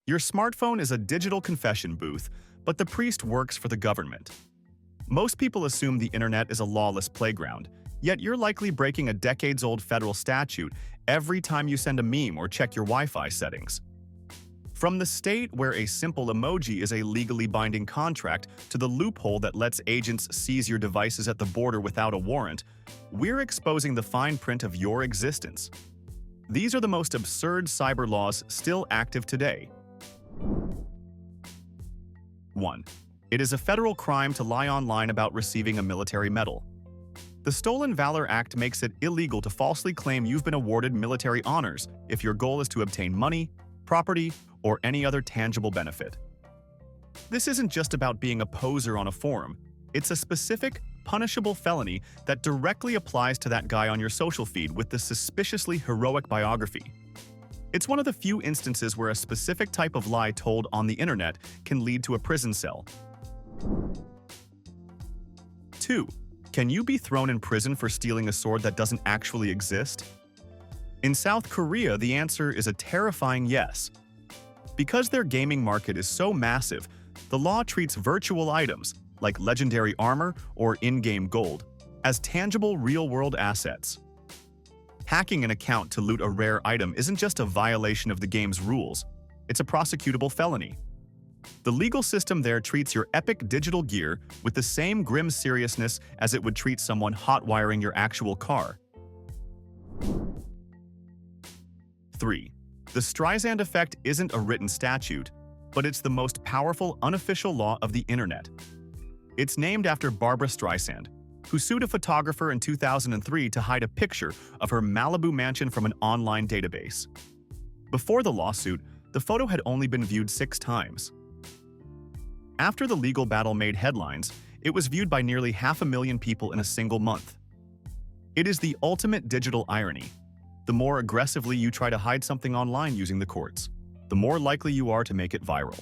Your smartphone is a digital confession booth, but the priest works for the government. Most people assume the internet is a lawless playground, yet you're likely breaking a decades-old federal statute every time you send a meme or check your Wi-Fi settings. From the state where a simple emoji is a legally binding contract to the loophole that lets agents seize your devices at the border without a warrant, we're exposing the fine print of your existence. These are the most absurd cyber laws still active today. 1. It is a federal crime to lie online about receiving a military medal. The Stolen Valor Act makes it illegal to falsely claim you've been awarded military honors if your goal is to obtain money, property, or any other tangible benefit. This isn't just about being a poser on a forum. It's a specific, punishable felony that directly applies to that guy on your social feed with the suspiciously heroic biography. It's one of the few instances where a specific type of lie told on the internet can lead to a prison cell. 2. Can you be thrown in prison for stealing a sword that doesn't actually exist? In South Korea, the answer is a terrifying yes. Because their gaming market is so massive, the law treats virtual items, like legendary armor or in-game gold, as tangible real-world assets. Hacking an account to loot a rare item isn't just a violation of the game's rules, it's a prosecutable felony. The legal system there treats your epic digital gear with the same grim seriousness as it would treat someone hot-wiring your actual car. 3. The Streisand effect isn't a written statute, but it's the most powerful unofficial law of the internet. It's named after Barbra Streisand, who sued a photographer in 2003 to hide a picture of her Malibu mansion from an online database. Before the lawsuit, the photo had only been viewed 6 times. After the legal battle made headlines, it was viewed by nearly 500,000 people in a single month. It is the ultimate digital irony. The more aggressively you try to hide something online using the courts, the more likely you are to make it viral.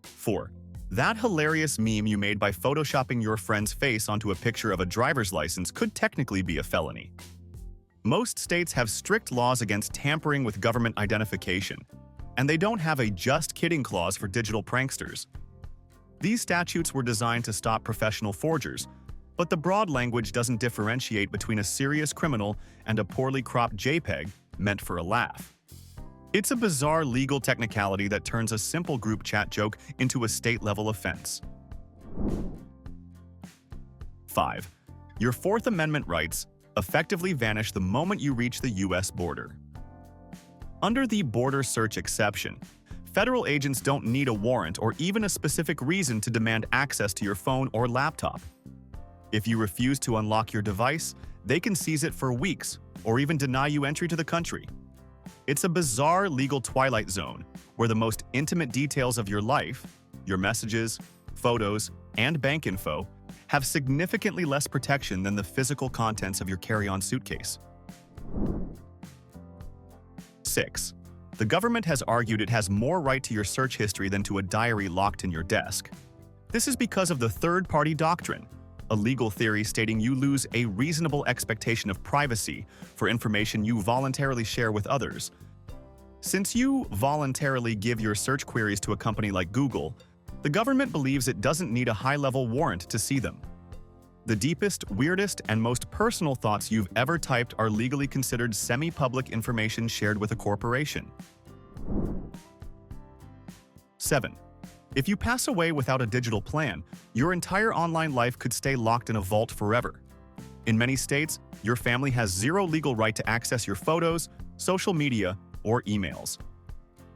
4. That hilarious meme you made by photoshopping your friend's face onto a picture of a driver's license could technically be a felony. Most states have strict laws against tampering with government identification, and they don't have a just kidding clause for digital pranksters. These statutes were designed to stop professional forgers, but the broad language doesn't differentiate between a serious criminal and a poorly cropped JPEG meant for a laugh. It's a bizarre legal technicality that turns a simple group chat joke into a state-level offense. 5. Your Fourth Amendment rights effectively vanish the moment you reach the U.S. border. Under the border search exception, federal agents don't need a warrant or even a specific reason to demand access to your phone or laptop. If you refuse to unlock your device, they can seize it for weeks or even deny you entry to the country. It's a bizarre legal twilight zone where the most intimate details of your life, your messages, photos, and bank info, have significantly less protection than the physical contents of your carry-on suitcase. 6. The government has argued it has more right to your search history than to a diary locked in your desk. This is because of the third-party doctrine, a legal theory stating you lose a reasonable expectation of privacy for information you voluntarily share with others. Since you voluntarily give your search queries to a company like Google, the government believes it doesn't need a high-level warrant to see them. The deepest, weirdest, and most personal thoughts you've ever typed are legally considered semi-public information shared with a corporation. 7. If you pass away without a digital plan, your entire online life could stay locked in a vault forever. In many states, your family has zero legal right to access your photos, social media, or emails.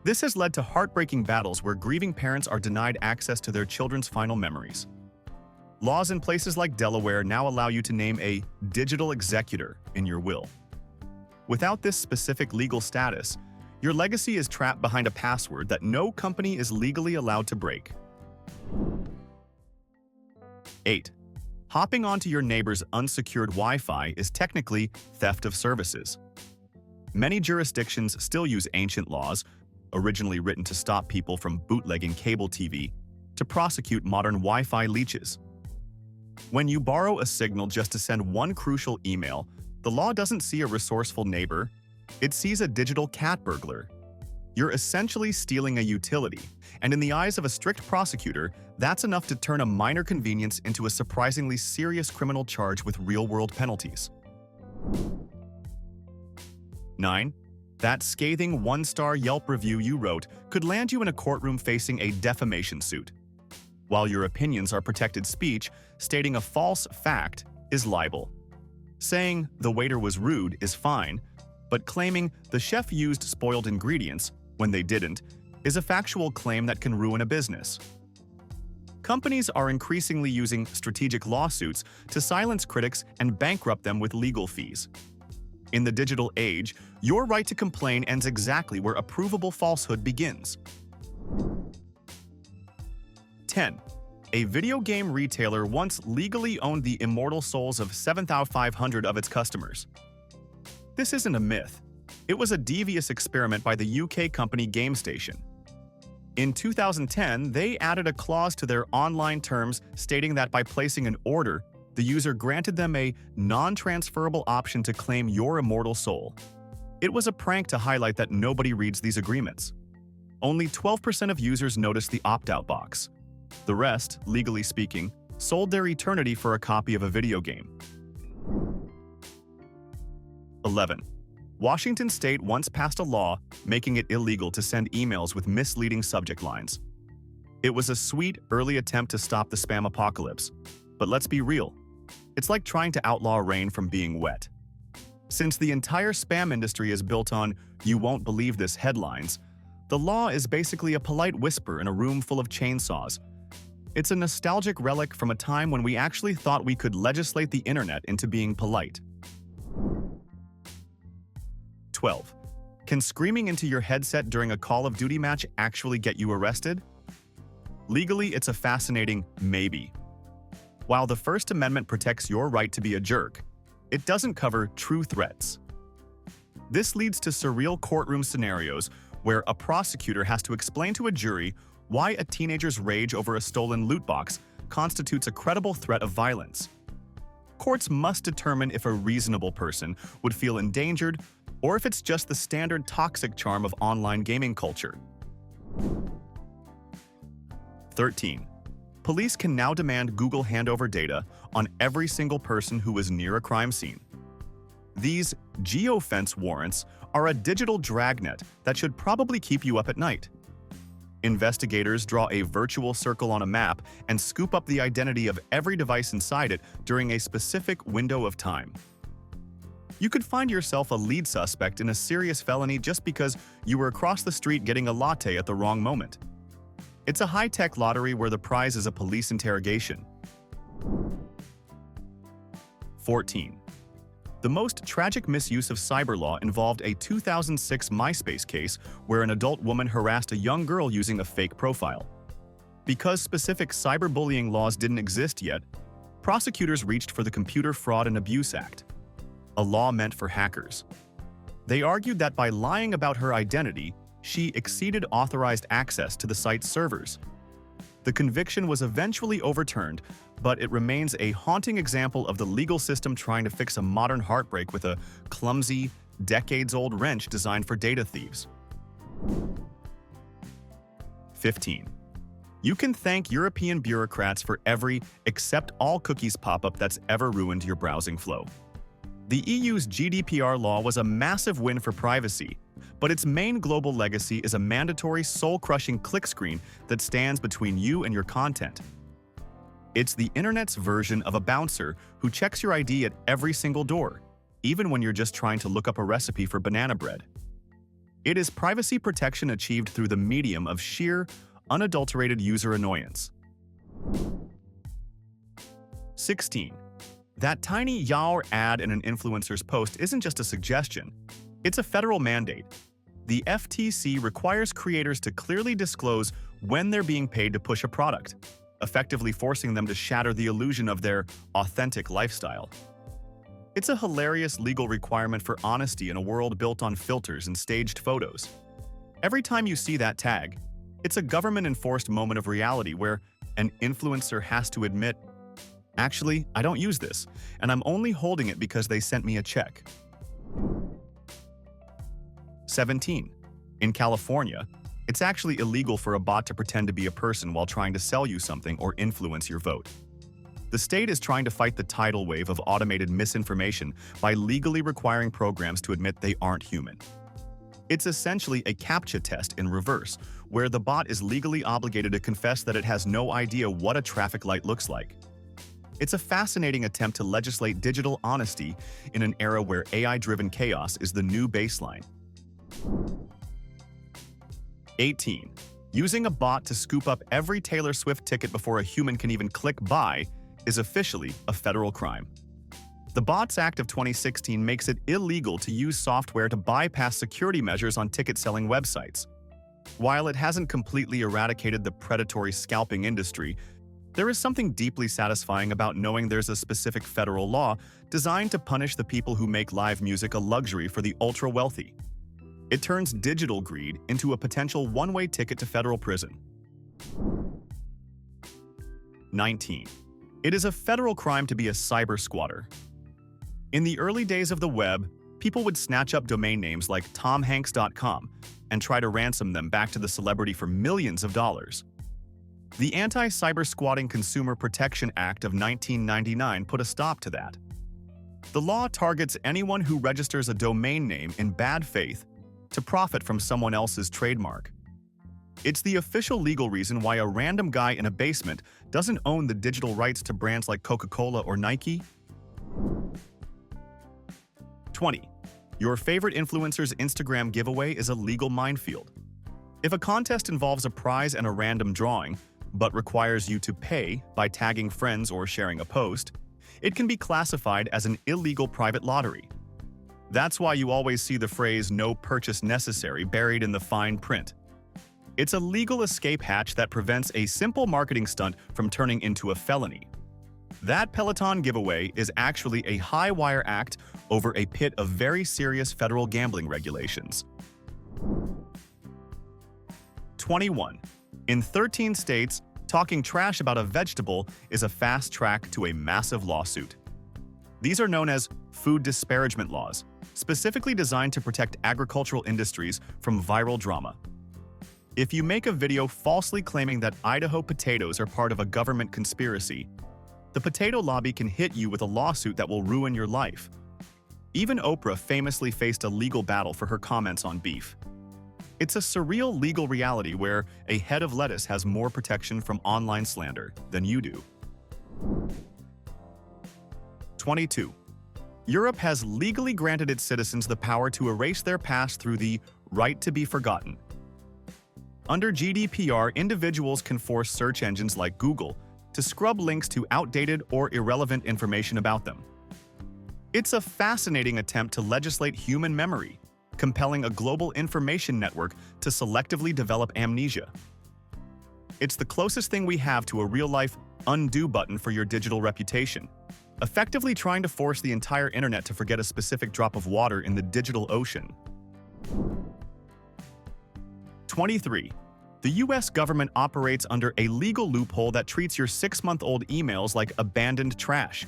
This has led to heartbreaking battles where grieving parents are denied access to their children's final memories. Laws in places like Delaware now allow you to name a digital executor in your will. Without this specific legal status, your legacy is trapped behind a password that no company is legally allowed to break. 8. Hopping onto your neighbor's unsecured Wi-Fi is technically theft of services. Many jurisdictions still use ancient laws, originally written to stop people from bootlegging cable TV, to prosecute modern Wi-Fi leeches. When you borrow a signal just to send one crucial email, the law doesn't see a resourceful neighbor, it sees a digital cat burglar. You're essentially stealing a utility, and in the eyes of a strict prosecutor, that's enough to turn a minor convenience into a surprisingly serious criminal charge with real-world penalties. 9. That scathing one-star Yelp review you wrote could land you in a courtroom facing a defamation suit. While your opinions are protected speech, stating a false fact is libel. Saying the waiter was rude is fine, but claiming the chef used spoiled ingredients when they didn't is a factual claim that can ruin a business. Companies are increasingly using strategic lawsuits to silence critics and bankrupt them with legal fees. In the digital age, your right to complain ends exactly where a provable falsehood begins. 10. A video game retailer once legally owned the immortal souls of 7,500 of its customers. This isn't a myth. It was a devious experiment by the UK company GameStation. In 2010, they added a clause to their online terms stating that by placing an order, the user granted them a non-transferable option to claim your immortal soul. It was a prank to highlight that nobody reads these agreements. Only 12% of users noticed the opt-out box. The rest, legally speaking, sold their eternity for a copy of a video game. 11. Washington State once passed a law making it illegal to send emails with misleading subject lines. It was a sweet, early attempt to stop the spam apocalypse. But let's be real. It's like trying to outlaw rain from being wet. Since the entire spam industry is built on "you won't believe this" headlines, the law is basically a polite whisper in a room full of chainsaws. It's a nostalgic relic from a time when we actually thought we could legislate the internet into being polite. 12. Can screaming into your headset during a Call of Duty match actually get you arrested? Legally, it's a fascinating maybe. While the First Amendment protects your right to be a jerk, it doesn't cover true threats. This leads to surreal courtroom scenarios where a prosecutor has to explain to a jury why a teenager's rage over a stolen loot box constitutes a credible threat of violence. Courts must determine if a reasonable person would feel endangered or if it's just the standard toxic charm of online gaming culture. 13. Police can now demand Google handover data on every single person who was near a crime scene. These geofence warrants are a digital dragnet that should probably keep you up at night. Investigators draw a virtual circle on a map and scoop up the identity of every device inside it during a specific window of time. You could find yourself a lead suspect in a serious felony just because you were across the street getting a latte at the wrong moment. It's a high-tech lottery where the prize is a police interrogation. 14. The most tragic misuse of cyber law involved a 2006 MySpace case where an adult woman harassed a young girl using a fake profile. Because specific cyberbullying laws didn't exist yet, prosecutors reached for the Computer Fraud and Abuse Act, a law meant for hackers. They argued that by lying about her identity, she exceeded authorized access to the site's servers. The conviction was eventually overturned, but it remains a haunting example of the legal system trying to fix a modern heartbreak with a clumsy, decades-old wrench designed for data thieves. 15. You can thank European bureaucrats for every "accept all cookies" pop-up that's ever ruined your browsing flow. The EU's GDPR law was a massive win for privacy, but its main global legacy is a mandatory soul-crushing click screen that stands between you and your content. It's the internet's version of a bouncer who checks your ID at every single door, even when you're just trying to look up a recipe for banana bread. It is privacy protection achieved through the medium of sheer, unadulterated user annoyance. 16. That tiny "Yaour" ad in an influencer's post isn't just a suggestion. It's a federal mandate. The FTC requires creators to clearly disclose when they're being paid to push a product, effectively forcing them to shatter the illusion of their authentic lifestyle. It's a hilarious legal requirement for honesty in a world built on filters and staged photos. Every time you see that tag, it's a government-enforced moment of reality where an influencer has to admit, "Actually, I don't use this, and I'm only holding it because they sent me a check." 17. In California, it's actually illegal for a bot to pretend to be a person while trying to sell you something or influence your vote. The state is trying to fight the tidal wave of automated misinformation by legally requiring programs to admit they aren't human. It's essentially a CAPTCHA test in reverse, where the bot is legally obligated to confess that it has no idea what a traffic light looks like. It's a fascinating attempt to legislate digital honesty in an era where AI-driven chaos is the new baseline. 18. Using a bot to scoop up every Taylor Swift ticket before a human can even click buy is officially a federal crime. The Bots Act of 2016 makes it illegal to use software to bypass security measures on ticket-selling websites. While it hasn't completely eradicated the predatory scalping industry, there is something deeply satisfying about knowing there's a specific federal law designed to punish the people who make live music a luxury for the ultra-wealthy. It turns digital greed into a potential one-way ticket to federal prison. 19. It is a federal crime to be a cyber squatter. In the early days of the web, people would snatch up domain names like tomhanks.com and try to ransom them back to the celebrity for millions of dollars. The Anti-Cyber Squatting Consumer Protection Act of 1999 put a stop to that. The law targets anyone who registers a domain name in bad faith to profit from someone else's trademark. It's the official legal reason why a random guy in a basement doesn't own the digital rights to brands like Coca-Cola or Nike. 20. Your favorite influencer's Instagram giveaway is a legal minefield. If a contest involves a prize and a random drawing, but requires you to pay by tagging friends or sharing a post, it can be classified as an illegal private lottery. That's why you always see the phrase "no purchase necessary" buried in the fine print. It's a legal escape hatch that prevents a simple marketing stunt from turning into a felony. That Peloton giveaway is actually a high-wire act over a pit of very serious federal gambling regulations. 21. In 13 states, talking trash about a vegetable is a fast track to a massive lawsuit. These are known as food disparagement laws, specifically designed to protect agricultural industries from viral drama. If you make a video falsely claiming that Idaho potatoes are part of a government conspiracy, the potato lobby can hit you with a lawsuit that will ruin your life. Even Oprah famously faced a legal battle for her comments on beef. It's a surreal legal reality where a head of lettuce has more protection from online slander than you do. 22. Europe has legally granted its citizens the power to erase their past through the right to be forgotten. Under GDPR, individuals can force search engines like Google to scrub links to outdated or irrelevant information about them. It's a fascinating attempt to legislate human memory, compelling a global information network to selectively develop amnesia. It's the closest thing we have to a real-life undo button for your digital reputation, effectively trying to force the entire internet to forget a specific drop of water in the digital ocean. 23. The US government operates under a legal loophole that treats your 6-month-old emails like abandoned trash.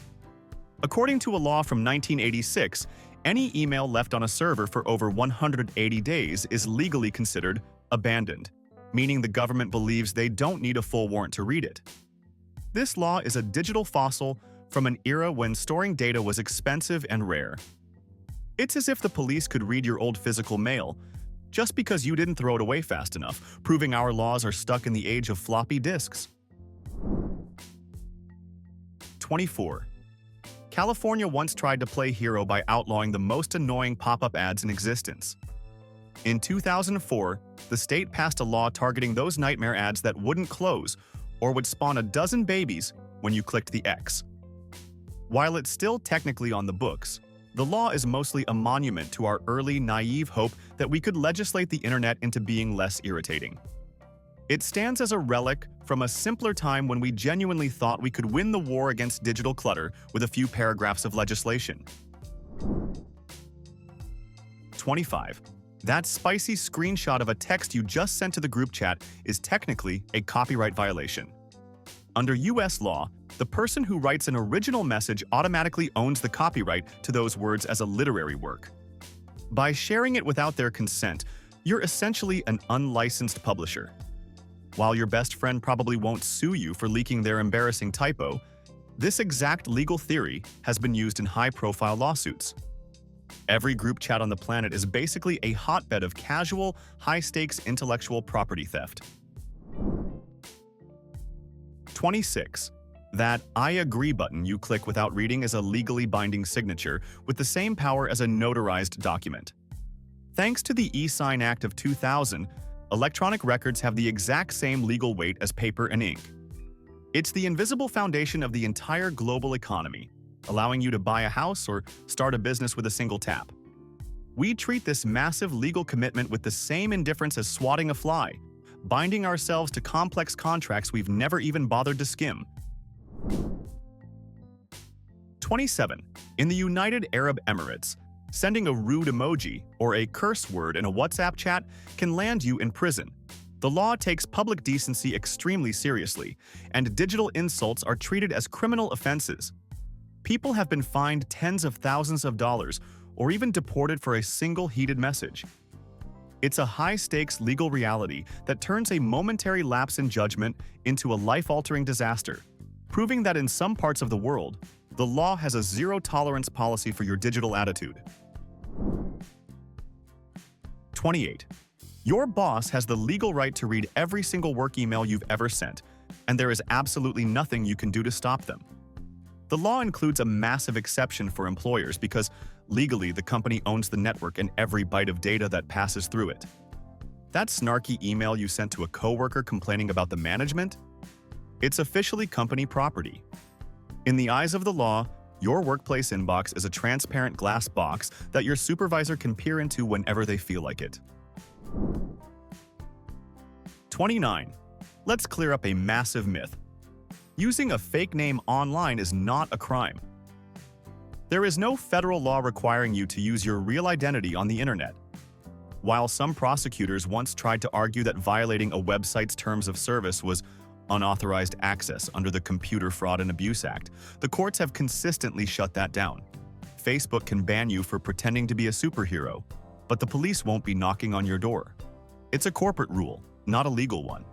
According to a law from 1986, any email left on a server for over 180 days is legally considered abandoned, meaning the government believes they don't need a full warrant to read it. This law is a digital fossil from an era when storing data was expensive and rare. It's as if the police could read your old physical mail just because you didn't throw it away fast enough, proving our laws are stuck in the age of floppy disks. 24. California once tried to play hero by outlawing the most annoying pop-up ads in existence. In 2004, the state passed a law targeting those nightmare ads that wouldn't close or would spawn a dozen babies when you clicked the X. While it's still technically on the books, the law is mostly a monument to our early, naive hope that we could legislate the internet into being less irritating. It stands as a relic from a simpler time when we genuinely thought we could win the war against digital clutter with a few paragraphs of legislation. 25. That spicy screenshot of a text you just sent to the group chat is technically a copyright violation. Under US law, the person who writes an original message automatically owns the copyright to those words as a literary work. By sharing it without their consent, you're essentially an unlicensed publisher. While your best friend probably won't sue you for leaking their embarrassing typo, this exact legal theory has been used in high-profile lawsuits. Every group chat on the planet is basically a hotbed of casual, high-stakes intellectual property theft. 26. That "I agree" button you click without reading is a legally binding signature with the same power as a notarized document. Thanks to the E-Sign Act of 2000, electronic records have the exact same legal weight as paper and ink. It's the invisible foundation of the entire global economy, allowing you to buy a house or start a business with a single tap. We treat this massive legal commitment with the same indifference as swatting a fly, binding ourselves to complex contracts we've never even bothered to skim. 27. In the United Arab Emirates, sending a rude emoji or a curse word in a WhatsApp chat can land you in prison. The law takes public decency extremely seriously, and digital insults are treated as criminal offenses. People have been fined tens of thousands of dollars or even deported for a single heated message. It's a high-stakes legal reality that turns a momentary lapse in judgment into a life-altering disaster, proving that in some parts of the world, the law has a zero-tolerance policy for your digital attitude. 28. Your boss has the legal right to read every single work email you've ever sent, and there is absolutely nothing you can do to stop them. The law includes a massive exception for employers because legally the company owns the network and every byte of data that passes through it. That snarky email you sent to a coworker complaining about the management? It's officially company property. In the eyes of the law, your workplace inbox is a transparent glass box that your supervisor can peer into whenever they feel like it. 29. Let's clear up a massive myth. Using a fake name online is not a crime. There is no federal law requiring you to use your real identity on the internet. While some prosecutors once tried to argue that violating a website's terms of service was unauthorized access under the Computer Fraud and Abuse Act, the courts have consistently shut that down. Facebook can ban you for pretending to be a superhero, but the police won't be knocking on your door. It's a corporate rule, not a legal one.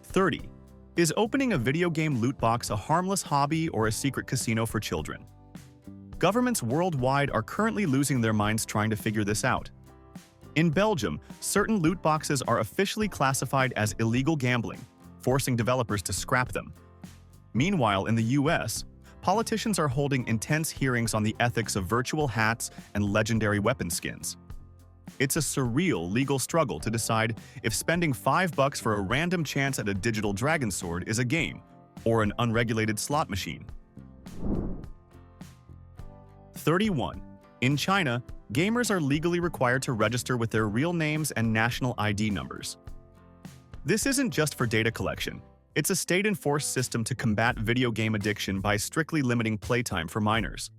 30. Is opening a video game loot box a harmless hobby or a secret casino for children? Governments worldwide are currently losing their minds trying to figure this out. In Belgium, certain loot boxes are officially classified as illegal gambling, forcing developers to scrap them. Meanwhile, in the US, politicians are holding intense hearings on the ethics of virtual hats and legendary weapon skins. It's a surreal legal struggle to decide if spending $5 for a random chance at a digital dragon sword is a game or an unregulated slot machine. 31. In China, gamers are legally required to register with their real names and national ID numbers. This isn't just for data collection. It's a state-enforced system to combat video game addiction by strictly limiting playtime for minors.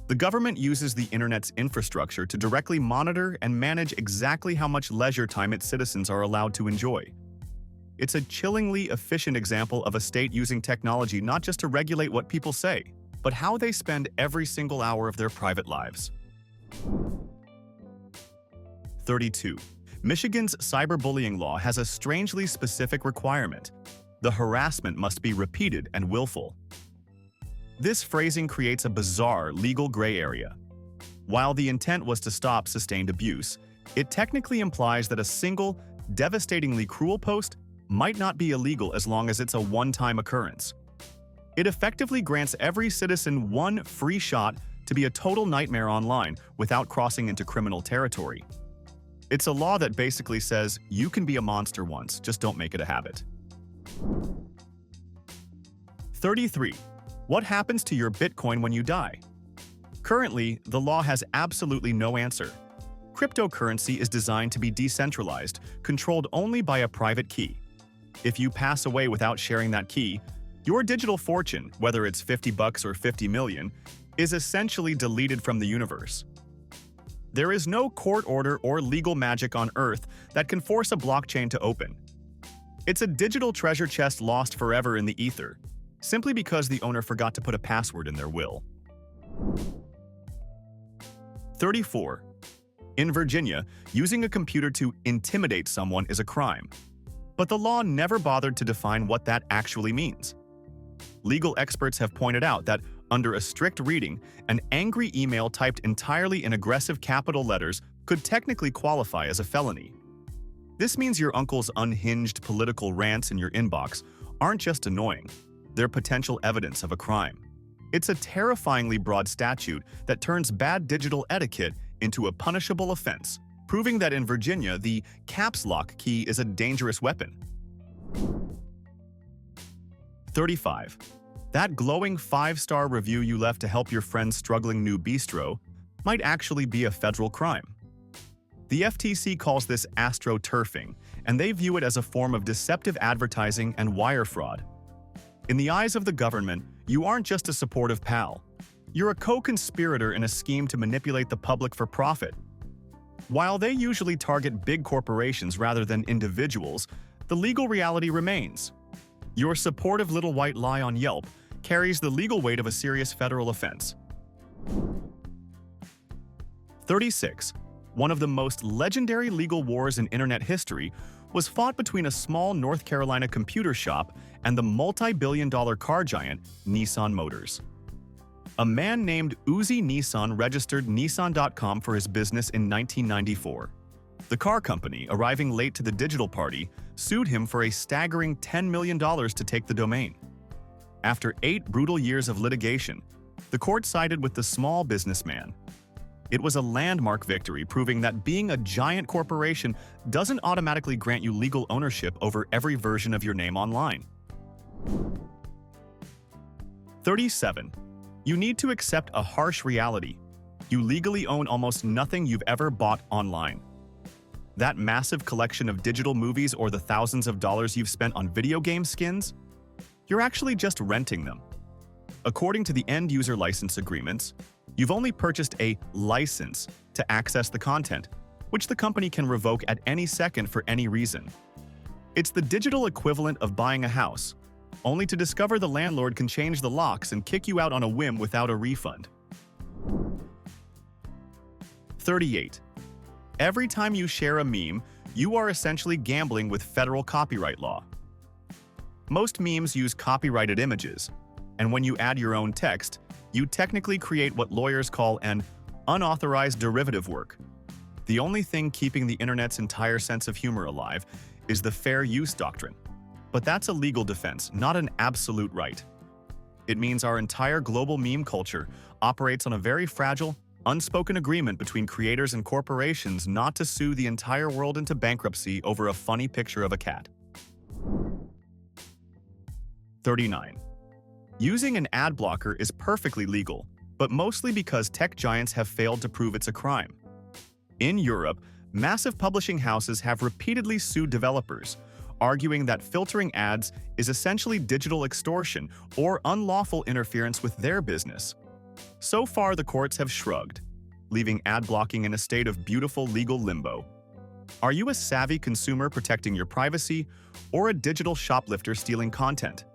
The government uses the internet's infrastructure to directly monitor and manage exactly how much leisure time its citizens are allowed to enjoy. It's a chillingly efficient example of a state using technology not just to regulate what people say, but how they spend every single hour of their private lives. 32. Michigan's cyberbullying law has a strangely specific requirement. The harassment must be repeated and willful. This phrasing creates a bizarre legal gray area. While the intent was to stop sustained abuse, it technically implies that a single, devastatingly cruel post might not be illegal as long as it's a one-time occurrence. It effectively grants every citizen one free shot to be a total nightmare online without crossing into criminal territory. It's a law that basically says you can be a monster once, just don't make it a habit. 33. What happens to your Bitcoin when you die? Currently, the law has absolutely no answer. Cryptocurrency is designed to be decentralized, controlled only by a private key. If you pass away without sharing that key, your digital fortune, whether it's $50 or 50 million, is essentially deleted from the universe. There is no court order or legal magic on Earth that can force a blockchain to open. It's a digital treasure chest lost forever in the ether, simply because the owner forgot to put a password in their will. 34. In Virginia, using a computer to intimidate someone is a crime. But the law never bothered to define what that actually means. Legal experts have pointed out that, under a strict reading, an angry email typed entirely in aggressive capital letters could technically qualify as a felony. This means your uncle's unhinged political rants in your inbox aren't just annoying, they're potential evidence of a crime. It's a terrifyingly broad statute that turns bad digital etiquette into a punishable offense, proving that in Virginia, the caps lock key is a dangerous weapon. 35. That glowing 5-star review you left to help your friend's struggling new bistro might actually be a federal crime. The FTC calls this astroturfing, and they view it as a form of deceptive advertising and wire fraud. In the eyes of the government, you aren't just a supportive pal. You're a co-conspirator in a scheme to manipulate the public for profit. While they usually target big corporations rather than individuals, the legal reality remains. Your supportive little white lie on Yelp carries the legal weight of a serious federal offense. 36. One of the most legendary legal wars in internet history was fought between a small North Carolina computer shop and the multi-billion-dollar car giant Nissan Motors. A man named Uzi Nissan registered Nissan.com for his business in 1994. The car company, arriving late to the digital party, sued him for a staggering $10 million to take the domain. After 8 brutal years of litigation, the court sided with the small businessman. It was a landmark victory, proving that being a giant corporation doesn't automatically grant you legal ownership over every version of your name online. 37. You need to accept a harsh reality. You legally own almost nothing you've ever bought online. That massive collection of digital movies or the thousands of dollars you've spent on video game skins? You're actually just renting them. According to the end-user license agreements, you've only purchased a license to access the content, which the company can revoke at any second for any reason. It's the digital equivalent of buying a house, only to discover the landlord can change the locks and kick you out on a whim without a refund. 38. Every time you share a meme, you are essentially gambling with federal copyright law. Most memes use copyrighted images, and when you add your own text, you technically create what lawyers call an unauthorized derivative work. The only thing keeping the internet's entire sense of humor alive is the fair use doctrine. But that's a legal defense, not an absolute right. It means our entire global meme culture operates on a very fragile, unspoken agreement between creators and corporations not to sue the entire world into bankruptcy over a funny picture of a cat. 39. Using an ad blocker is perfectly legal, but mostly because tech giants have failed to prove it's a crime. In Europe, massive publishing houses have repeatedly sued developers, arguing that filtering ads is essentially digital extortion or unlawful interference with their business. So far, the courts have shrugged, leaving ad blocking in a state of beautiful legal limbo. Are you a savvy consumer protecting your privacy, or a digital shoplifter stealing content?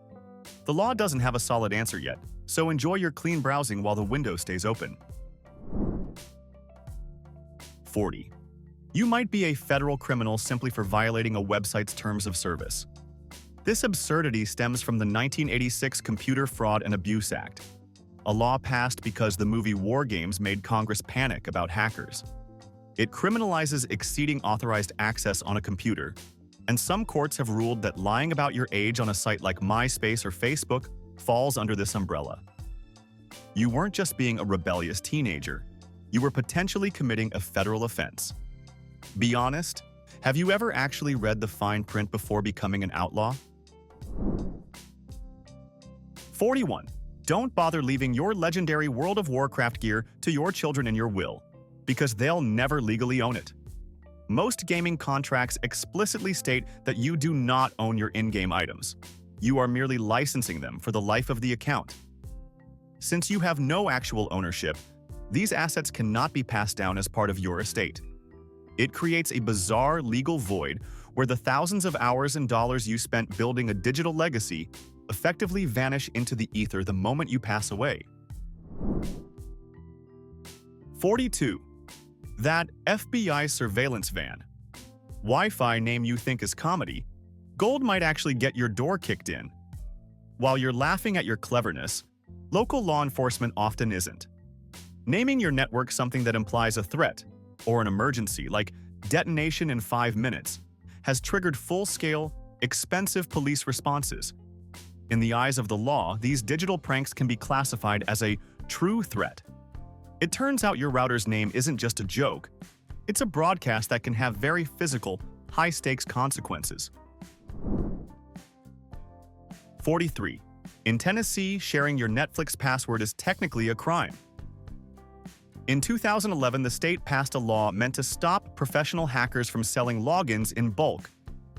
The law doesn't have a solid answer yet, so enjoy your clean browsing while the window stays open. 40. You might be a federal criminal simply for violating a website's terms of service. This absurdity stems from the 1986 Computer Fraud and Abuse Act, a law passed because the movie War Games made Congress panic about hackers. It criminalizes exceeding authorized access on a computer, and some courts have ruled that lying about your age on a site like MySpace or Facebook falls under this umbrella. You weren't just being a rebellious teenager, you were potentially committing a federal offense. Be honest, have you ever actually read the fine print before becoming an outlaw? 41. Don't bother leaving your legendary World of Warcraft gear to your children in your will, because they'll never legally own it. Most gaming contracts explicitly state that you do not own your in-game items. You are merely licensing them for the life of the account. Since you have no actual ownership, these assets cannot be passed down as part of your estate. It creates a bizarre legal void where the thousands of hours and dollars you spent building a digital legacy effectively vanish into the ether the moment you pass away. 42. That FBI surveillance van. Wi-Fi name you think is comedy, gold might actually get your door kicked in. While you're laughing at your cleverness, local law enforcement often isn't. Naming your network something that implies a threat or an emergency, like detonation in 5 minutes, has triggered full-scale, expensive police responses. In the eyes of the law, these digital pranks can be classified as a true threat. It turns out your router's name isn't just a joke. It's a broadcast that can have very physical, high-stakes consequences. 43. In Tennessee, sharing your Netflix password is technically a crime. In 2011, the state passed a law meant to stop professional hackers from selling logins in bulk,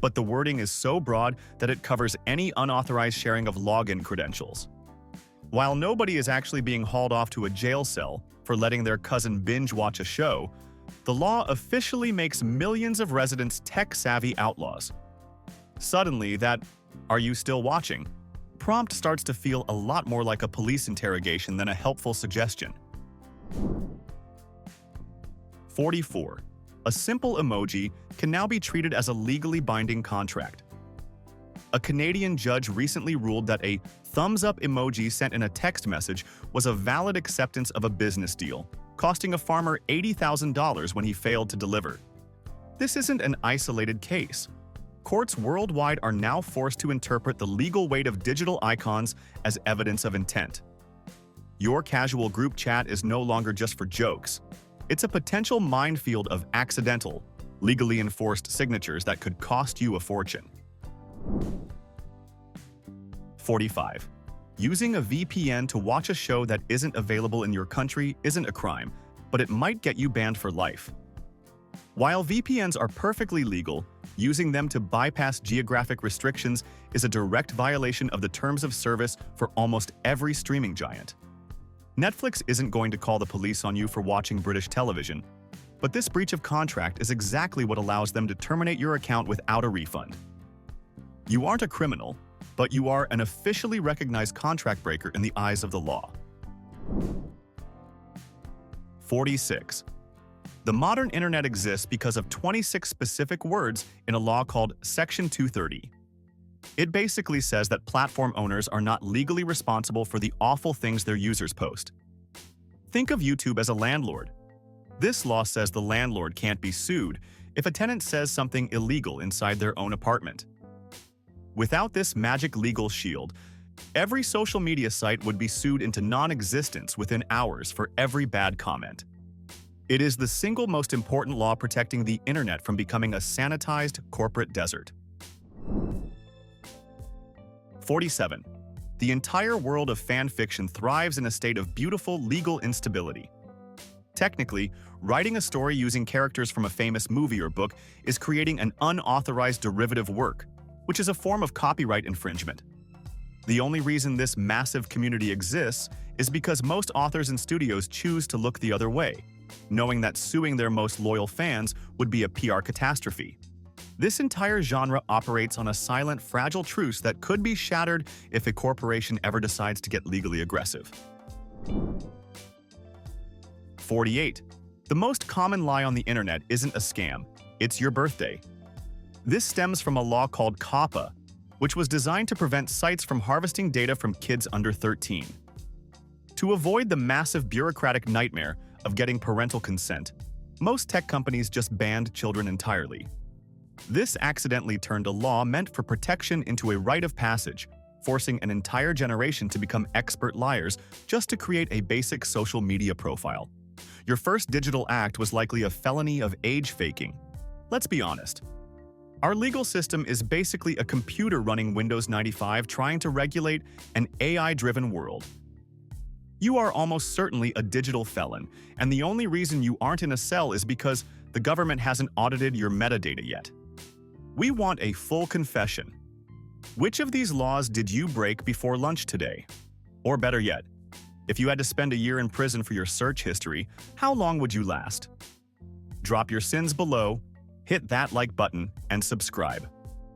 but the wording is so broad that it covers any unauthorized sharing of login credentials. While nobody is actually being hauled off to a jail cell for letting their cousin binge-watch a show, the law officially makes millions of residents tech-savvy outlaws. Suddenly, that "Are you still watching?" prompt starts to feel a lot more like a police interrogation than a helpful suggestion. 44. A simple emoji can now be treated as a legally binding contract. A Canadian judge recently ruled that a thumbs-up emoji sent in a text message was a valid acceptance of a business deal, costing a farmer $80,000 when he failed to deliver. This isn't an isolated case. Courts worldwide are now forced to interpret the legal weight of digital icons as evidence of intent. Your casual group chat is no longer just for jokes. It's a potential minefield of accidental, legally enforced signatures that could cost you a fortune. 45. Using a VPN to watch a show that isn't available in your country isn't a crime, but it might get you banned for life. While VPNs are perfectly legal, using them to bypass geographic restrictions is a direct violation of the terms of service for almost every streaming giant. Netflix isn't going to call the police on you for watching British television, but this breach of contract is exactly what allows them to terminate your account without a refund. You aren't a criminal, but you are an officially recognized contract breaker in the eyes of the law. 46. The modern internet exists because of 26 specific words in a law called Section 230. It basically says that platform owners are not legally responsible for the awful things their users post. Think of YouTube as a landlord. This law says the landlord can't be sued if a tenant says something illegal inside their own apartment. Without this magic legal shield, every social media site would be sued into non-existence within hours for every bad comment. It is the single most important law protecting the internet from becoming a sanitized corporate desert. 47. The entire world of fan fiction thrives in a state of beautiful legal instability. Technically, writing a story using characters from a famous movie or book is creating an unauthorized derivative work, which is a form of copyright infringement. The only reason this massive community exists is because most authors and studios choose to look the other way, knowing that suing their most loyal fans would be a PR catastrophe. This entire genre operates on a silent, fragile truce that could be shattered if a corporation ever decides to get legally aggressive. 48. The most common lie on the internet isn't a scam, it's your birthday. This stems from a law called COPPA, which was designed to prevent sites from harvesting data from kids under 13. To avoid the massive bureaucratic nightmare of getting parental consent, most tech companies just banned children entirely. This accidentally turned a law meant for protection into a rite of passage, forcing an entire generation to become expert liars just to create a basic social media profile. Your first digital act was likely a felony of age faking. Let's be honest. Our legal system is basically a computer running Windows 95 trying to regulate an AI-driven world. You are almost certainly a digital felon, and the only reason you aren't in a cell is because the government hasn't audited your metadata yet. We want a full confession. Which of these laws did you break before lunch today? Or better yet, if you had to spend a year in prison for your search history, how long would you last? Drop your sins below, hit that like button, and subscribe.